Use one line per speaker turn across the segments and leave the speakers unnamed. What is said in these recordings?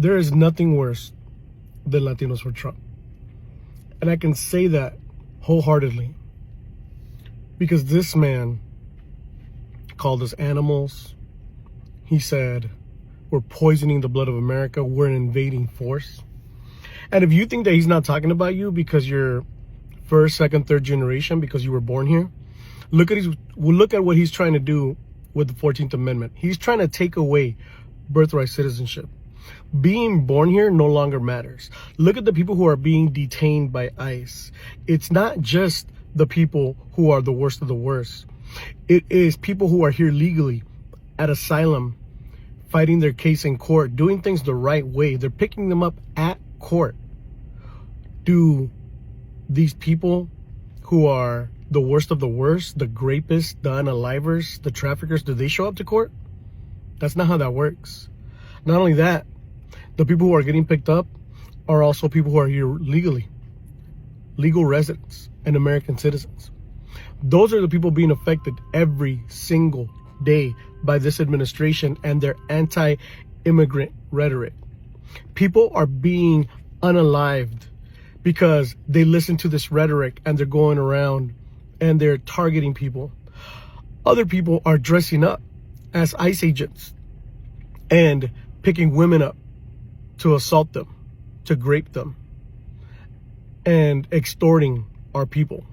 There is nothing worse than Latinos for Trump. And I can say that wholeheartedly because this man called us animals. He said, we're poisoning the blood of America. We're an invading force. And if you think that he's not talking about you because you're first, second, third generation, because you were born here, look at what he's trying to do with the 14th Amendment. He's trying to take away birthright citizenship. Being born here no longer matters. Look at the people who are being detained by ICE. It's not just the people who are the worst of the worst. It is people who are here legally at asylum, fighting their case in court, doing things the right way. They're picking them up at court. Do these people who are the worst of the worst, the rapists, the unalivers, the traffickers, do they show up to court? That's not how that works. Not only that, the people who are getting picked up are also people who are here legally, legal residents and American citizens. Those are the people being affected every single day by this administration and their anti-immigrant rhetoric. People are being unalived because they listen to this rhetoric and they're going around and they're targeting people. Other people are dressing up as ICE agents and picking women up to assault them, to grape them, and extorting our people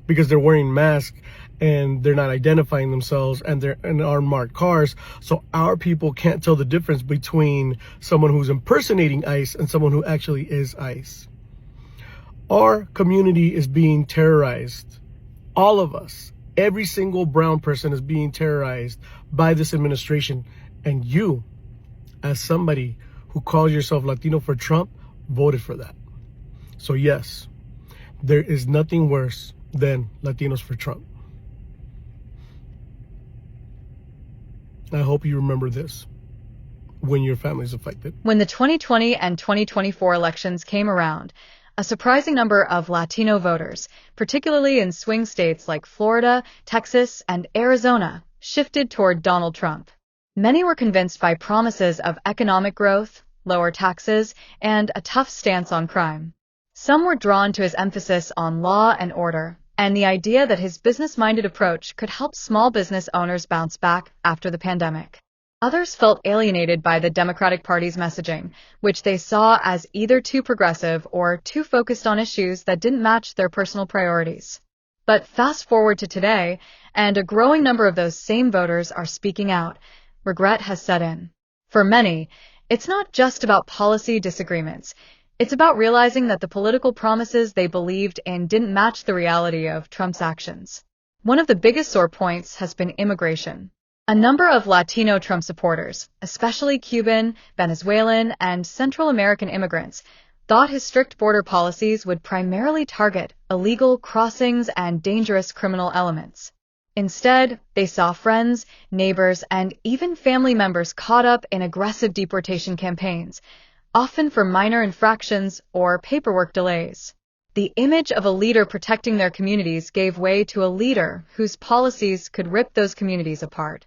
because they're wearing masks and they're not identifying themselves and they're in unmarked cars. So our people can't tell the difference between someone who's impersonating ICE and someone who actually is ICE. Our community is being terrorized. All of us, every single brown person is being terrorized by this administration. And you, as somebody who calls yourself Latino for Trump, voted for that. So yes, there is nothing worse than Latinos for Trump. I hope you remember this when your family's affected.
When the 2020 and 2024 elections came around, a surprising number of Latino voters, particularly in swing states like Florida, Texas, and Arizona, shifted toward Donald Trump. Many were convinced by promises of economic growth, lower taxes, and a tough stance on crime. Some were drawn to his emphasis on law and order, and the idea that his business-minded approach could help small business owners bounce back after the pandemic. Others felt alienated by the Democratic Party's messaging, which they saw as either too progressive or too focused on issues that didn't match their personal priorities. But fast forward to today, and a growing number of those same voters are speaking out. Regret has set in. For many, it's not just about policy disagreements. It's about realizing that the political promises they believed in didn't match the reality of Trump's actions. One of the biggest sore points has been immigration. A number of Latino Trump supporters, especially Cuban, Venezuelan, and Central American immigrants, thought his strict border policies would primarily target illegal crossings and dangerous criminal elements. Instead, they saw friends, neighbors, and even family members caught up in aggressive deportation campaigns, often for minor infractions or paperwork delays. The image of a leader protecting their communities gave way to a leader whose policies could rip those communities apart.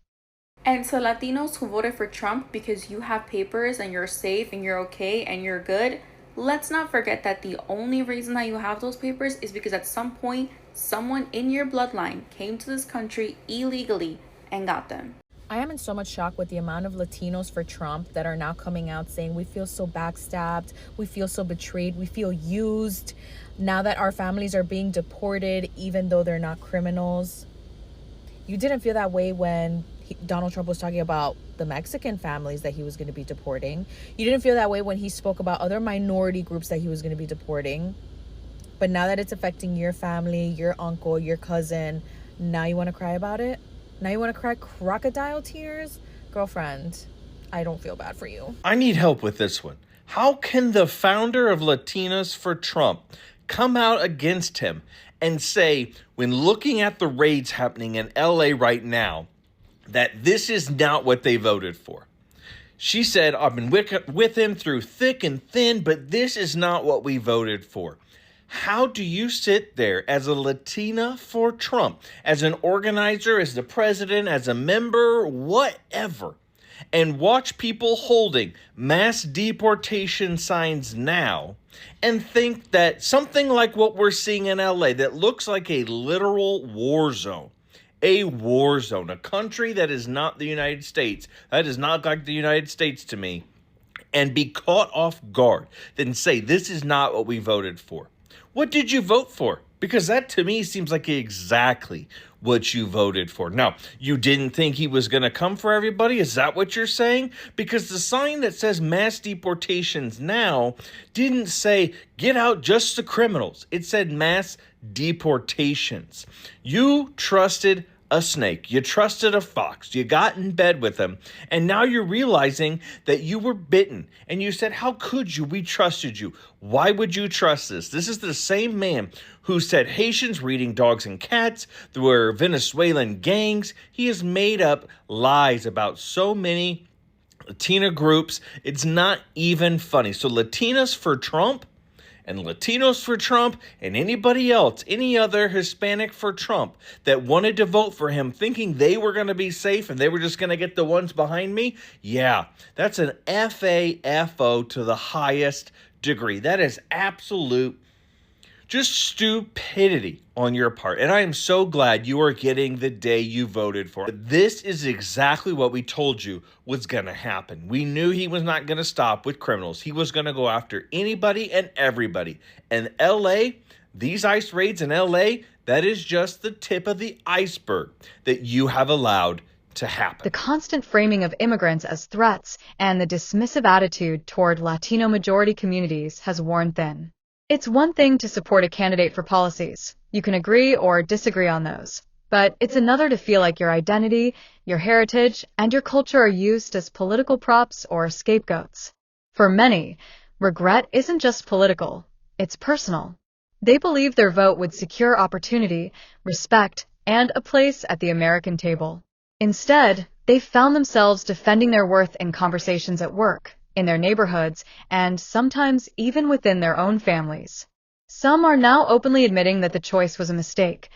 And so Latinos who voted for Trump because you have papers and you're safe and you're okay and you're good, let's not forget that the only reason that you have those papers is because at some point, someone in your bloodline came to this country illegally and got them.
I am in so much shock with the amount of Latinos for Trump that are now coming out saying we feel so backstabbed, we feel so betrayed, we feel used now that our families are being deported even though they're not criminals. You didn't feel that way when Donald Trump was talking about the Mexican families that he was going to be deporting. You didn't feel that way when he spoke about other minority groups that he was going to be deporting. But now that it's affecting your family, your uncle, your cousin, now you want to cry about it? Now you want to cry crocodile tears? Girlfriend, I don't feel bad for you.
I need help with this one. How can the founder of Latinos for Trump come out against him and say, when looking at the raids happening in LA right now, that this is not what they voted for? She said, I've been with him through thick and thin, but this is not what we voted for. How do you sit there as a Latina for Trump, as an organizer, as the president, as a member, whatever, and watch people holding mass deportation signs now and think that something like what we're seeing in LA that looks like a literal war zone, a country that is not the United States, that is not like the United States to me, and be caught off guard, then say this is not what we voted for. What did you vote for? Because that to me seems like exactly what you voted for. Now, you didn't think he was going to come for everybody? Is that what you're saying? Because the sign that says mass deportations now didn't say get out just the criminals. It said mass deportations. You trusted a snake. You trusted a fox. You got in bed with him. And now you're realizing that you were bitten. And you said, how could you? We trusted you. Why would you trust this? This is the same man who said Haitians were eating dogs and cats. There were Venezuelan gangs. He has made up lies about so many Latina groups. It's not even funny. So Latinas for Trump and Latinos for Trump and anybody else, any other Hispanic for Trump that wanted to vote for him thinking they were going to be safe and they were just going to get the ones behind me. Yeah, that's an FAFO to the highest degree. That is absolute just stupidity on your part. And I am so glad you are getting the day you voted for. This is exactly what we told you was going to happen. We knew he was not going to stop with criminals. He was going to go after anybody and everybody. And LA, these ICE raids in LA, that is just the tip of the iceberg that you have allowed to happen.
The constant framing of immigrants as threats and the dismissive attitude toward Latino majority communities has worn thin. It's one thing to support a candidate for policies. You can agree or disagree on those. But it's another to feel like your identity, your heritage, and your culture are used as political props or scapegoats. For many, regret isn't just political, it's personal. They believe their vote would secure opportunity, respect, and a place at the American table. Instead, they've found themselves defending their worth in conversations at work, in their neighborhoods, and sometimes even within their own families. Some are now openly admitting that the choice was a mistake,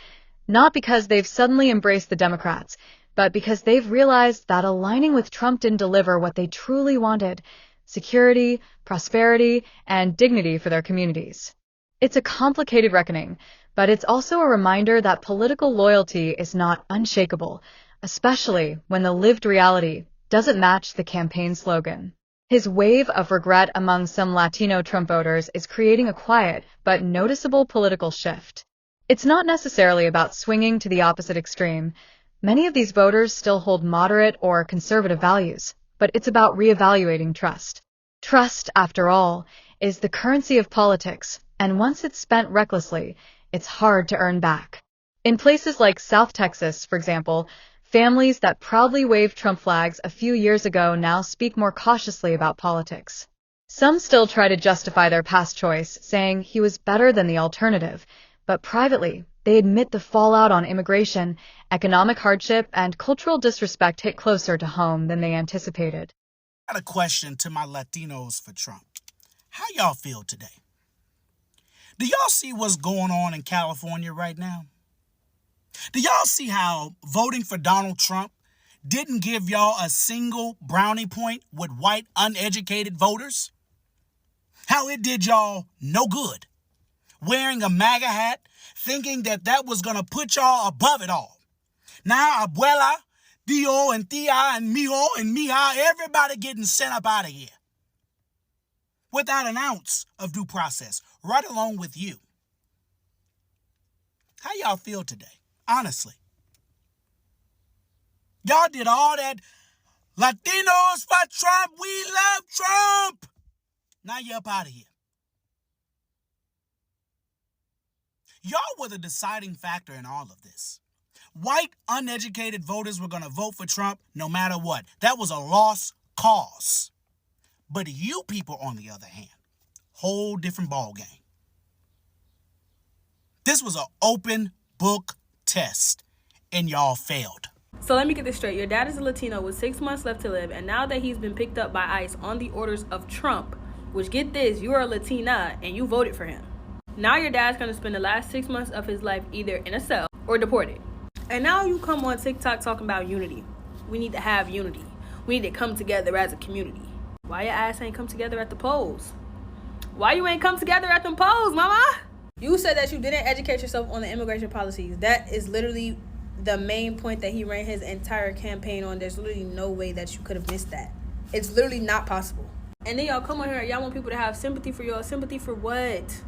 not because they've suddenly embraced the Democrats, but because they've realized that aligning with Trump didn't deliver what they truly wanted: security, prosperity, and dignity for their communities. It's a complicated reckoning, but it's also a reminder that political loyalty is not unshakable, especially when the lived reality doesn't match the campaign slogan. His wave of regret among some Latino Trump voters is creating a quiet but noticeable political shift. It's not necessarily about swinging to the opposite extreme. Many of these voters still hold moderate or conservative values, but it's about reevaluating trust. Trust, after all, is the currency of politics, and once it's spent recklessly, it's hard to earn back. In places like South Texas, for example, families that proudly waved Trump flags a few years ago now speak more cautiously about politics. Some still try to justify their past choice, saying he was better than the alternative, but privately, they admit the fallout on immigration, economic hardship, and cultural disrespect hit closer to home than they anticipated.
I got a question to my Latinos for Trump. How y'all feel today? Do y'all see what's going on in California right now? Do y'all see how voting for Donald Trump didn't give y'all a single brownie point with white uneducated voters? How it did y'all no good. Wearing a MAGA hat, thinking that that was going to put y'all above it all. Now, abuela, Dio, and tia, and mijo, and mija, everybody getting sent up out of here. Without an ounce of due process, right along with you. How y'all feel today? Honestly. Y'all did all that Latinos for Trump, we love Trump. Now you're up out of here. Y'all were the deciding factor in all of this. White, uneducated voters were going to vote for Trump no matter what. That was a lost cause. But you people, on the other hand, whole different ball game. This was an open book test, and y'all failed.
So let me get this straight. Your dad is a Latino with 6 months left to live, and now that he's been picked up by ICE on the orders of Trump, which, get this, you are a Latina and you voted for him. Now your dad's going to spend the last 6 months of his life either in a cell or deported. And now you come on TikTok talking about unity. We need to have unity. We need to come together as a community. Why your ass ain't come together at the polls? Why you ain't come together at them polls, mama? You said that you didn't educate yourself on the immigration policies. That is literally the main point that he ran his entire campaign on. There's literally no way that you could have missed that. It's literally not possible. And then y'all come on here, y'all want people to have sympathy for y'all. Sympathy for what?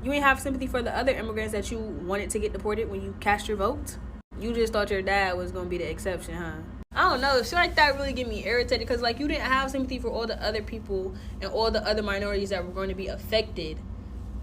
You ain't have sympathy for the other immigrants that you wanted to get deported when you cast your vote? You just thought your dad was going to be the exception, huh? I don't know. Shit like that really get me irritated because, like, you didn't have sympathy for all the other people and all the other minorities that were going to be affected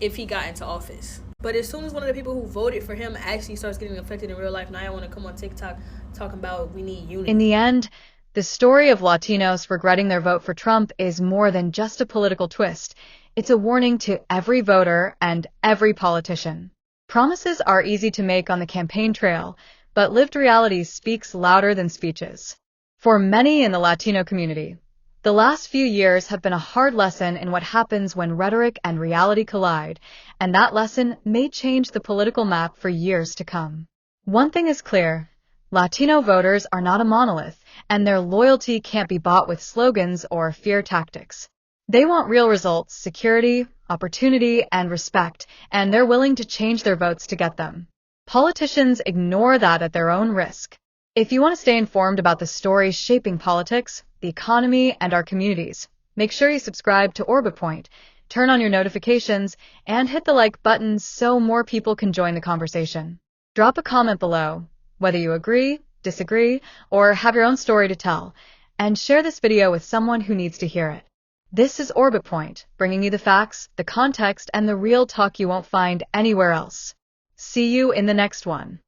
if he got into office. But as soon as one of the people who voted for him actually starts getting affected in real life, now I want to come on TikTok talking about we need unity.
In the end, the story of Latinos regretting their vote for Trump is more than just a political twist. It's a warning to every voter and every politician. Promises are easy to make on the campaign trail, but lived reality speaks louder than speeches. For many in the Latino community, the last few years have been a hard lesson in what happens when rhetoric and reality collide, and that lesson may change the political map for years to come. One thing is clear: Latino voters are not a monolith, and their loyalty can't be bought with slogans or fear tactics. They want real results, security, opportunity, and respect, and they're willing to change their votes to get them. Politicians ignore that at their own risk. If you want to stay informed about the stories shaping politics, the economy, and our communities, make sure you subscribe to Orbit Point, turn on your notifications, and hit the like button so more people can join the conversation. Drop a comment below, whether you agree, disagree, or have your own story to tell, and share this video with someone who needs to hear it. This is Orbit Point, bringing you the facts, the context, and the real talk you won't find anywhere else. See you in the next one.